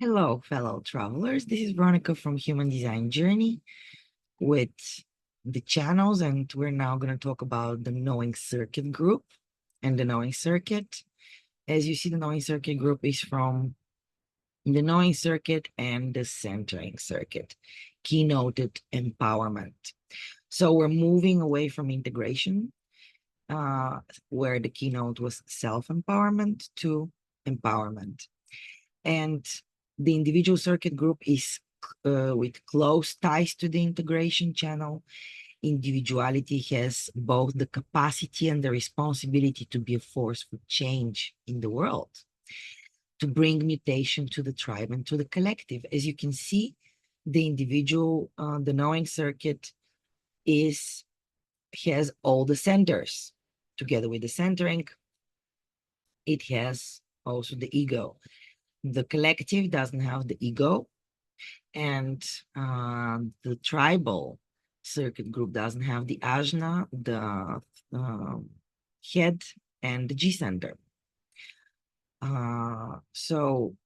Hello, fellow travelers. This is Veronica from Human Design Journey with the channels, and we're now going to talk about the Knowing Circuit group and the Knowing Circuit. As you see, the Knowing Circuit group is from the Knowing Circuit and the Centering Circuit, keynoted empowerment. So we're moving away from integration, where the keynote was self-empowerment, to empowerment. And the individual circuit group is with close ties to the integration channel. Individuality has both the capacity and the responsibility to be a force for change in the world, to bring mutation to the tribe and to the collective. As you can see, the individual, the knowing circuit has all the centers. Together with the centering, it has also the ego. The collective doesn't have the ego, and the tribal circuit group doesn't have the ajna, the head, and the G center. So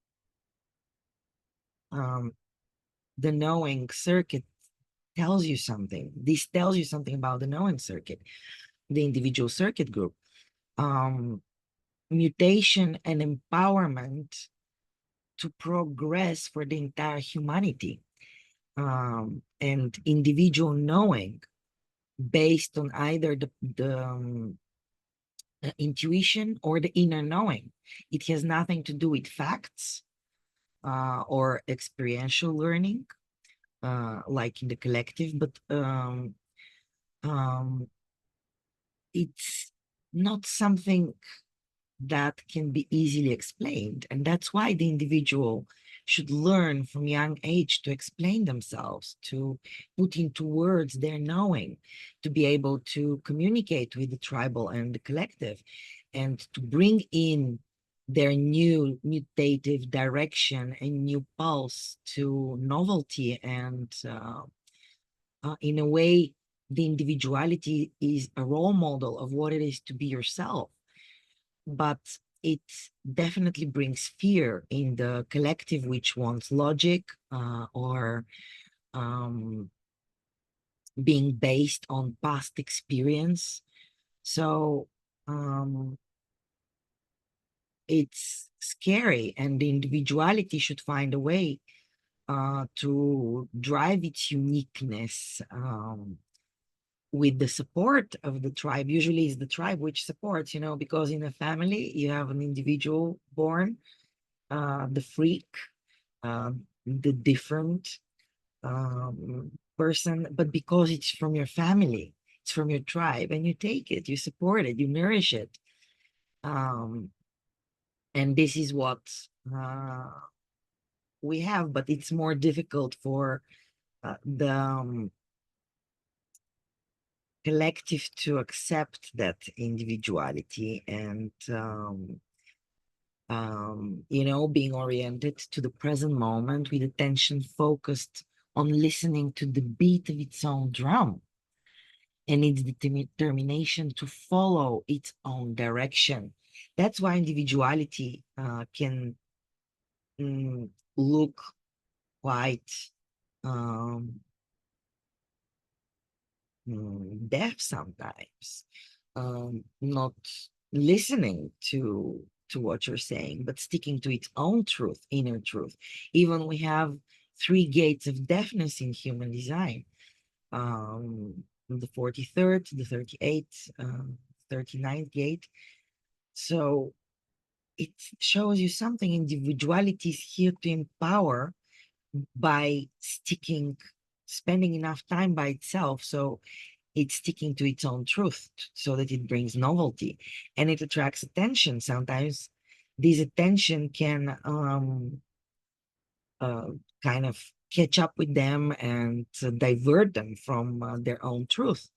the knowing circuit tells you something. This tells you something about the knowing circuit, the individual circuit group. Mutation and empowerment to progress for the entire humanity. And individual knowing based on either the intuition or the inner knowing. It has nothing to do with facts or experiential learning, like in the collective, but it's not something that can be easily explained. And that's why the individual should learn from young age to explain themselves, to put into words their knowing, to be able to communicate with the tribal and the collective, and to bring in their new mutative direction and new pulse to novelty. And in a way, the individuality is a role model of what it is to be yourself. But it definitely brings fear in the collective, which wants logic or being based on past experience. So it's scary, and the individuality should find a way to drive its uniqueness with the support of the tribe. Usually it's the tribe which supports, because in a family you have an individual born, the freak, the different person, but because it's from your family, it's from your tribe, and you take it, you support it, you nourish it. And this is what we have, but it's more difficult for the collective to accept that individuality and being oriented to the present moment with attention focused on listening to the beat of its own drum and its determination to follow its own direction. That's why individuality can look quite deaf sometimes, not listening to what you're saying, but sticking to its own truth, inner truth. Even we have 3 gates of deafness in human design. The 43rd, the 38th, 39th gate. So it shows you something. Individuality is here to empower by spending enough time by itself. So it's sticking to its own truth so that it brings novelty and it attracts attention. Sometimes this attention can kind of catch up with them and divert them from their own truth.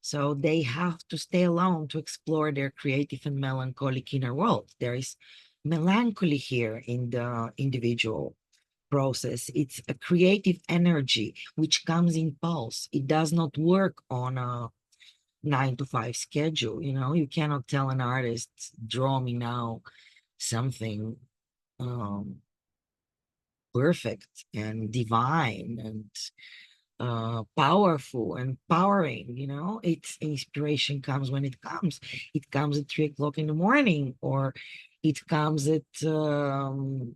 So they have to stay alone to explore their creative and melancholic inner world. There is melancholy here in the individual process. It's a creative energy which comes in pulse. It does not work on a 9 to 5 schedule. You cannot tell an artist, draw me now something perfect and divine and powerful and powering, its inspiration comes when it comes. It comes at 3 o'clock in the morning, or it comes at 12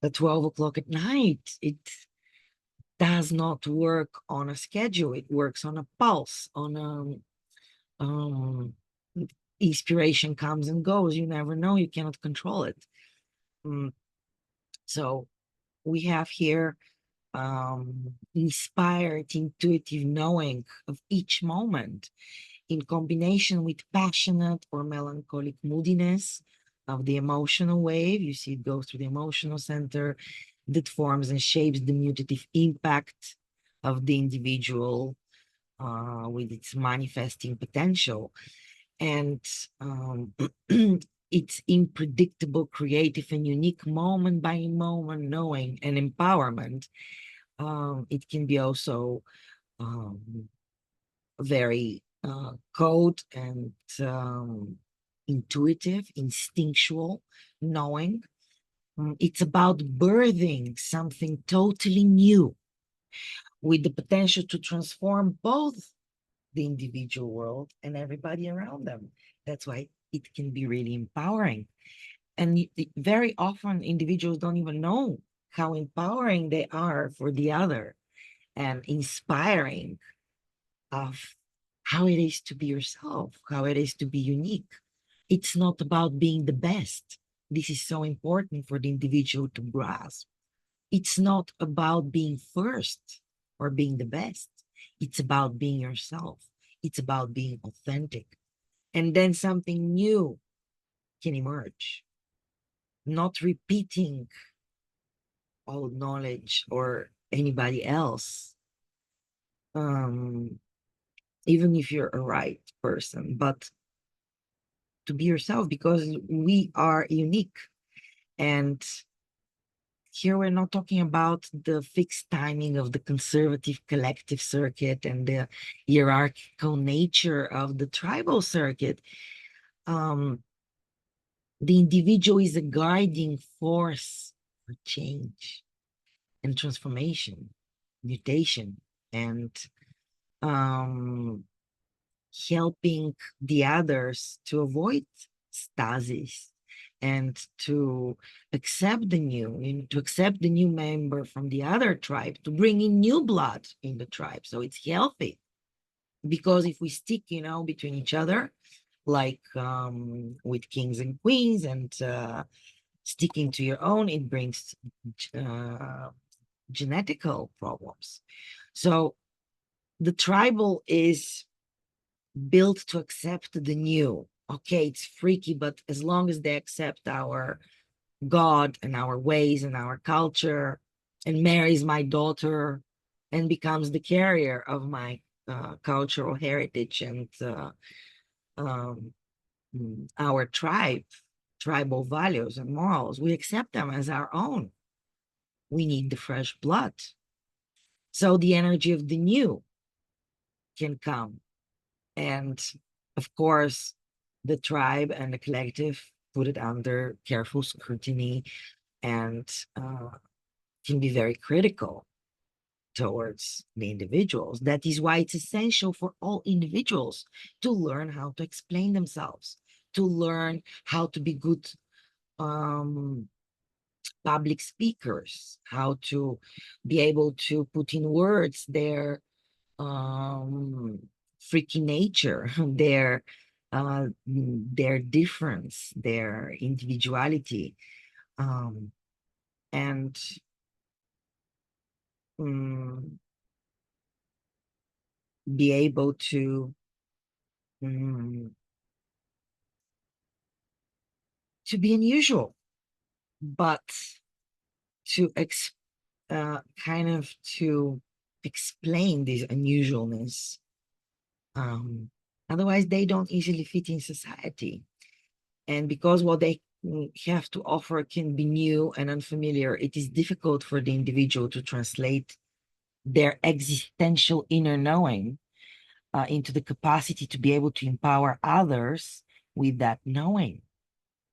o'clock at night. It does not work on a schedule. It works on a pulse, on um inspiration comes and goes. You never know, you cannot control it. Mm, so we have here inspired intuitive knowing of each moment in combination with passionate or melancholic moodiness of the emotional wave. You see it goes through the emotional center that forms and shapes the mutative impact of the individual with its manifesting potential. And its unpredictable, creative, and unique moment by moment knowing and empowerment. It can be also um, very code and intuitive, instinctual knowing. It's about birthing something totally new with the potential to transform both the individual world and everybody around them. That's why it can be really empowering. And very often individuals don't even know how empowering they are for the other and inspiring of how it is to be yourself, how it is to be unique. It's not about being the best. This is so important for the individual to grasp. It's not about being first or being the best. It's about being yourself. It's about being authentic. And then something new can emerge, not repeating old knowledge or anybody else, um, even if you're a right person, but to be yourself because we are unique. And here we're not talking about the fixed timing of the conservative collective circuit and the hierarchical nature of the tribal circuit. Um, the individual is a guiding force for change and transformation, mutation, and um, helping the others to avoid stasis and to accept to accept the new member from the other tribe, to bring in new blood in the tribe. So it's healthy. Because if we stick, between each other, like with kings and queens and sticking to your own, it brings genetical problems. So the tribal is built to accept the new. Okay, it's freaky, but as long as they accept our God and our ways and our culture and marries my daughter and becomes the carrier of my cultural heritage and um, our tribal values and morals, we accept them as our own. We need the fresh blood. So the energy of the new can come. And of course, the tribe and the collective put it under careful scrutiny and can be very critical towards the individuals. That is why it's essential for all individuals to learn how to explain themselves, to learn how to be good public speakers, how to be able to put in words their freaky nature, their difference, their individuality, and um, be able um, to be unusual, but to kind of to explain this unusualness. Otherwise, they don't easily fit in society. And because what they have to offer can be new and unfamiliar, it is difficult for the individual to translate their existential inner knowing into the capacity to be able to empower others with that knowing.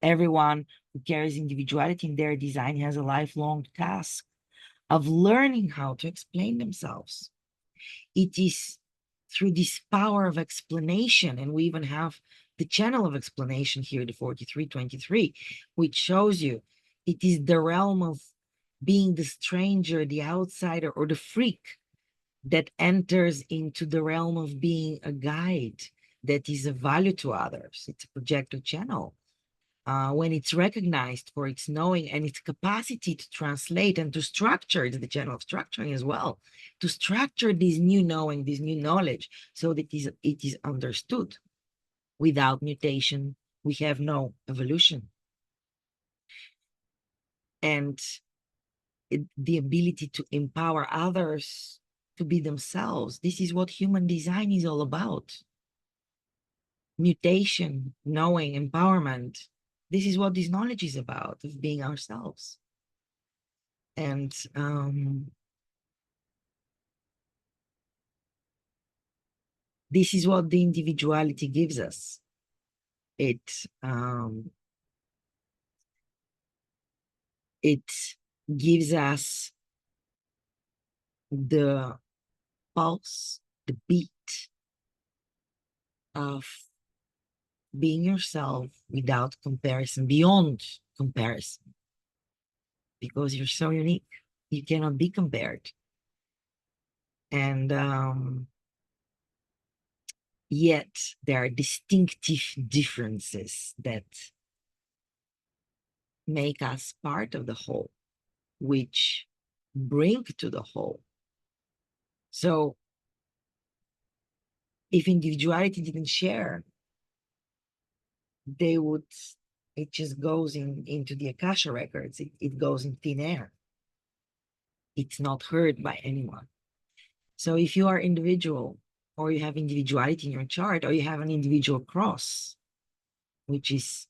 Everyone who carries individuality in their design has a lifelong task of learning how to explain themselves. It is through this power of explanation, and we even have the channel of explanation here, the 4323, which shows you it is the realm of being the stranger, the outsider, or the freak that enters into the realm of being a guide that is of value to others. It's a projector channel. When it's recognized for its knowing and its capacity to translate and to structure, it's the channel of structuring as well, to structure this new knowing, this new knowledge, so that it is understood. Without mutation, we have no evolution. And the ability to empower others to be themselves. This is what human design is all about. Mutation, knowing, empowerment. This is what this knowledge is about, of being ourselves. And this is what the individuality gives us. It gives us the pulse, the beat of being yourself without comparison, beyond comparison, because you're so unique. You cannot be compared. And yet there are distinctive differences that make us part of the whole, which bring to the whole. So if individuality didn't share, they would, it just goes into the Akasha records. It goes in thin air. It's not heard by anyone. So if you are individual, or you have individuality in your chart, or you have an individual cross, which is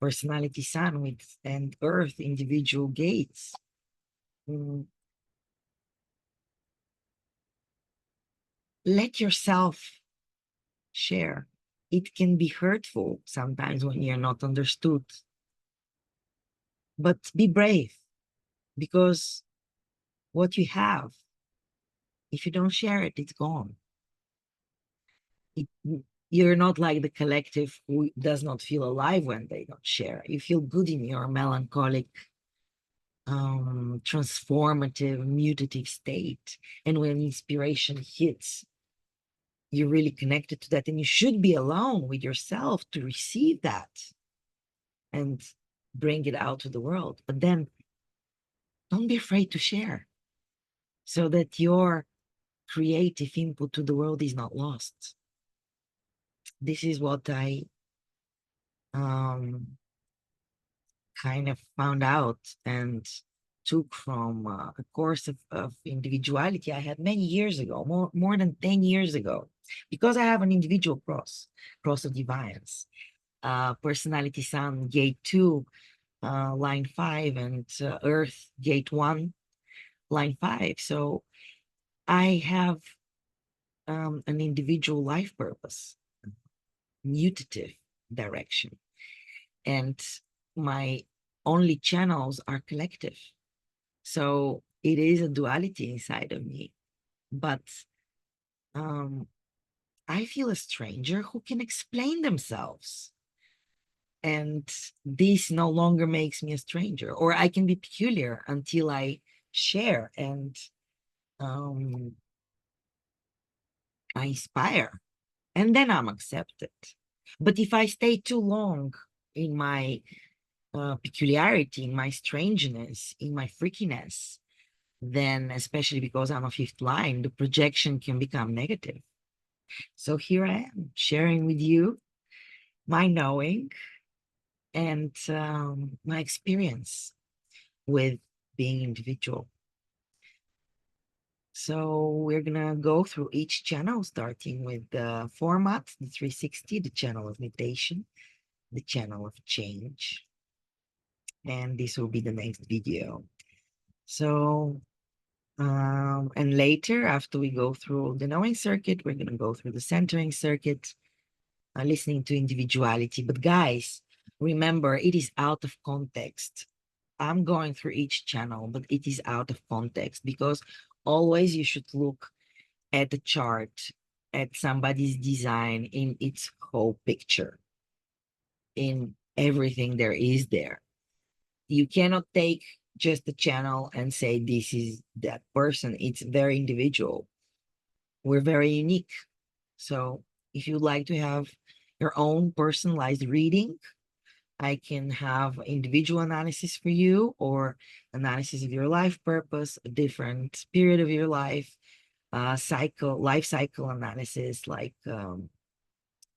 personality sun with and earth individual gates, let yourself share. It can be hurtful sometimes when you're not understood, but be brave, because what you have, if you don't share it, it's gone. You're not like the collective who does not feel alive when they don't share. You feel good in your melancholic, transformative, mutative state. And when inspiration hits, you're really connected to that, and you should be alone with yourself to receive that and bring it out to the world. But then don't be afraid to share, so that your creative input to the world is not lost. This is what I kind of found out and took from a course of individuality I had many years ago, more than 10 years ago, because I have an individual cross of divines, personality sun gate 2, line 5, and earth gate 1, line 5. So I have an individual life purpose, mutative direction, and my only channels are collective. So it is a duality inside of me, but I feel a stranger who can explain themselves, and this no longer makes me a stranger, or I can be peculiar until I share and I inspire, and then I'm accepted. But if I stay too long in my peculiarity, in my strangeness, in my freakiness, then, especially because I'm a fifth line, the projection can become negative. So here I am sharing with you my knowing and my experience with being individual. So we're gonna go through each channel, starting with the format, the 360, the channel of mutation, the channel of change, and this will be the next video. So, and later, after we go through the knowing circuit, we're gonna go through the centering circuit, listening to individuality. But guys, Remember, it is out of context. I'm going through each channel, but it is out of context because always you should look at the chart, at somebody's design in its whole picture, in everything there is there. You cannot take just the channel and say this is that person. It's very individual. We're very unique. So if you'd like to have your own personalized reading, I can have individual analysis for you or analysis of your life purpose, a different period of your life, life cycle analysis like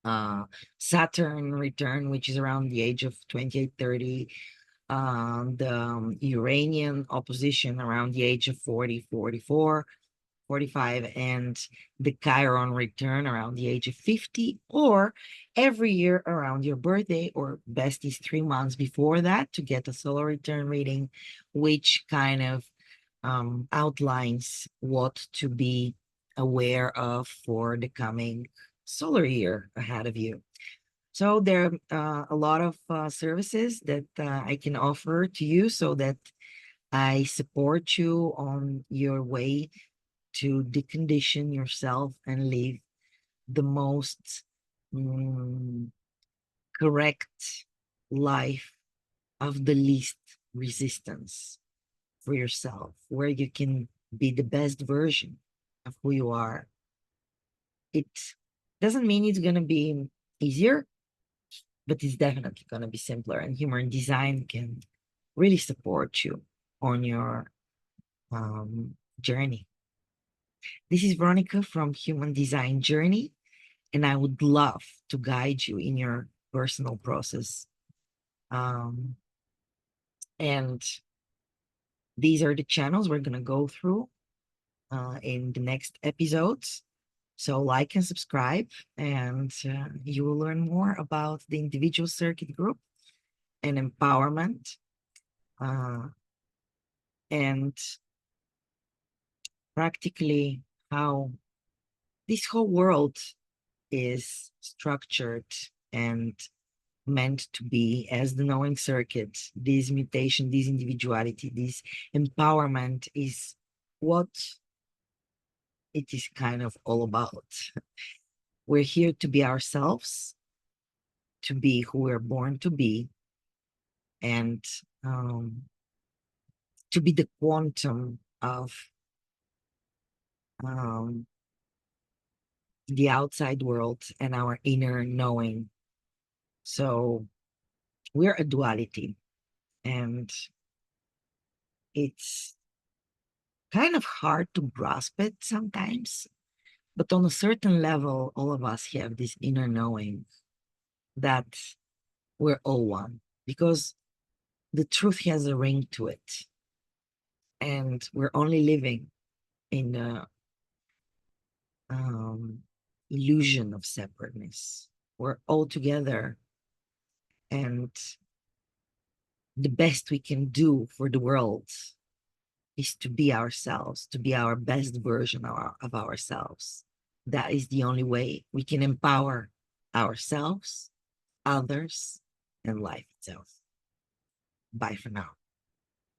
uh, Saturn return, which is around the age of 28, 30, the Uranian opposition around the age of 40, 44, 45, and the Chiron return around the age of 50, or every year around your birthday, or best is 3 months before that to get a solar return reading, which kind of outlines what to be aware of for the coming solar year ahead of you. So there are a lot of services that I can offer to you so that I support you on your way to decondition yourself and live the most mm, correct life of the least resistance for yourself, where you can be the best version of who you are. It doesn't mean it's going to be easier, but it's definitely going to be simpler. And human design can really support you on your journey. This is Veronica from Human Design Journey, and I would love to guide you in your personal process. Um, and these are the channels we're going to go through in the next episodes. So like and subscribe, and you will learn more about the individual circuit group and empowerment, and practically how this whole world is structured and meant to be as the knowing circuit. This mutation, this individuality, this empowerment is what it is kind of all about. We're here to be ourselves, to be who we're born to be, and to be the quantum of um, the outside world and our inner knowing. So we're a duality, and it's kind of hard to grasp it sometimes. But on a certain level, all of us have this inner knowing that we're all one because the truth has a ring to it. And we're only living in the illusion of separateness. We're all together. And the best we can do for the world is to be ourselves, to be our best version of ourselves. That is the only way we can empower ourselves, others, and life itself. Bye for now.